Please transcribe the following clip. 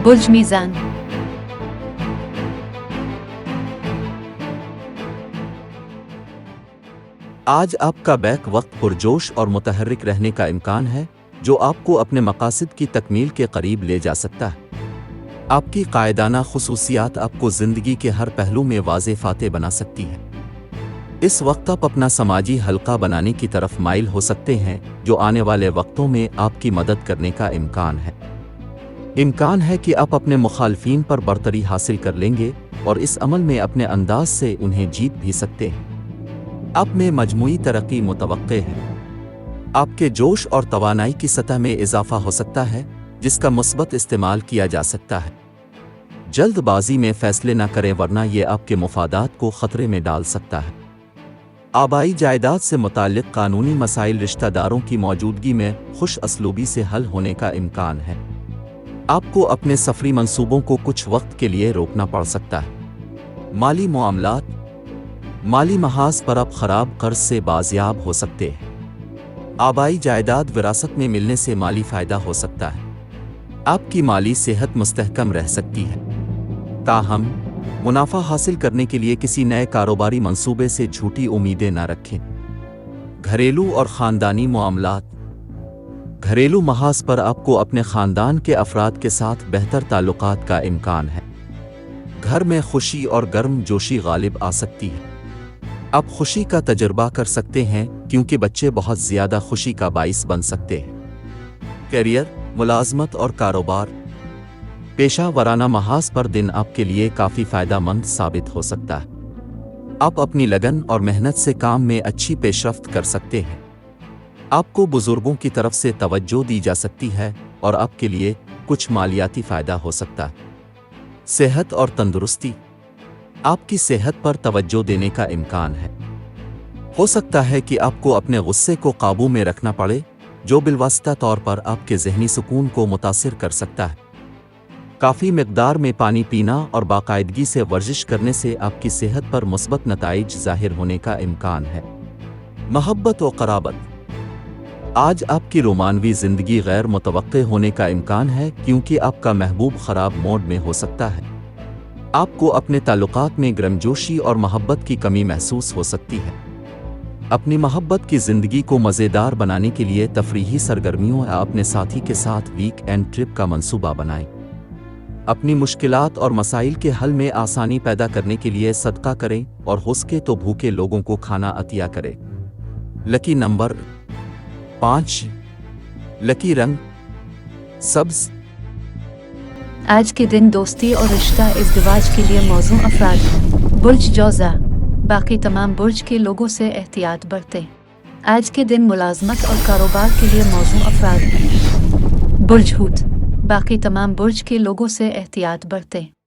برج میزان۔ آج آپ کا بیک وقت پرجوش اور متحرک رہنے کا امکان ہے، جو آپ کو اپنے مقاصد کی تکمیل کے قریب لے جا سکتا ہے۔ آپ کی قائدانہ خصوصیات آپ کو زندگی کے ہر پہلو میں واضح فاتح بنا سکتی ہے۔ اس وقت آپ اپنا سماجی حلقہ بنانے کی طرف مائل ہو سکتے ہیں، جو آنے والے وقتوں میں آپ کی مدد کرنے کا امکان ہے۔ امکان ہے کہ آپ اپنے مخالفین پر برتری حاصل کر لیں گے اور اس عمل میں اپنے انداز سے انہیں جیت بھی سکتے ہیں۔ آپ میں مجموعی ترقی متوقع ہے۔ آپ کے جوش اور توانائی کی سطح میں اضافہ ہو سکتا ہے، جس کا مثبت استعمال کیا جا سکتا ہے۔ جلد بازی میں فیصلے نہ کریں، ورنہ یہ آپ کے مفادات کو خطرے میں ڈال سکتا ہے۔ آبائی جائیداد سے متعلق قانونی مسائل رشتہ داروں کی موجودگی میں خوش اسلوبی سے حل ہونے کا امکان ہے۔ آپ کو اپنے سفری منصوبوں کو کچھ وقت کے لیے روکنا پڑ سکتا ہے۔ مالی معاملات، مالی محاذ پر آپ خراب قرض سے بازیاب ہو سکتے ہیں۔ آبائی جائیداد وراثت میں ملنے سے مالی فائدہ ہو سکتا ہے۔ آپ کی مالی صحت مستحکم رہ سکتی ہے۔ تاہم، منافع حاصل کرنے کے لیے کسی نئے کاروباری منصوبے سے جھوٹی امیدیں نہ رکھیں۔ گھریلو اور خاندانی معاملات، گھریلو محاذ پر آپ کو اپنے خاندان کے افراد کے ساتھ بہتر تعلقات کا امکان ہے۔ گھر میں خوشی اور گرم جوشی غالب آ سکتی ہے۔ آپ خوشی کا تجربہ کر سکتے ہیں، کیونکہ بچے بہت زیادہ خوشی کا باعث بن سکتے ہیں۔ کیریئر، ملازمت اور کاروبار، پیشہ ورانہ محاذ پر دن آپ کے لیے کافی فائدہ مند ثابت ہو سکتا ہے۔ آپ اپنی لگن اور محنت سے کام میں اچھی پیش رفت کر سکتے ہیں۔ آپ کو بزرگوں کی طرف سے توجہ دی جا سکتی ہے اور آپ کے لیے کچھ مالیاتی فائدہ ہو سکتا ہے۔ صحت اور تندرستی، آپ کی صحت پر توجہ دینے کا امکان ہے۔ ہو سکتا ہے کہ آپ کو اپنے غصے کو قابو میں رکھنا پڑے، جو بالواسطہ طور پر آپ کے ذہنی سکون کو متاثر کر سکتا ہے۔ کافی مقدار میں پانی پینا اور باقاعدگی سے ورزش کرنے سے آپ کی صحت پر مثبت نتائج ظاہر ہونے کا امکان ہے۔ محبت و قرابت، آج آپ کی رومانوی زندگی غیر متوقع ہونے کا امکان ہے، کیونکہ آپ کا محبوب خراب موڈ میں ہو سکتا ہے۔ آپ کو اپنے تعلقات میں گرمجوشی اور محبت کی کمی محسوس ہو سکتی ہے۔ اپنی محبت کی زندگی کو مزیدار بنانے کے لیے تفریحی سرگرمیوں یا اپنے ساتھی کے ساتھ ویک اینڈ ٹرپ کا منصوبہ بنائیں۔ اپنی مشکلات اور مسائل کے حل میں آسانی پیدا کرنے کے لیے صدقہ کریں اور ہو سکے تو بھوکے لوگوں کو کھانا عطیہ کریں۔ لکی نمبر 5، لکی رنگ سبز۔ آج کے دن دوستی اور رشتہ ازدواج کے لیے موزوں افراد۔ برج جوزہ، باقی تمام برج کے لوگوں سے احتیاط برتیں۔ آج کے دن ملازمت اور کاروبار کے لیے موزوں افراد۔ برج حوت، باقی تمام برج کے لوگوں سے احتیاط برتیں۔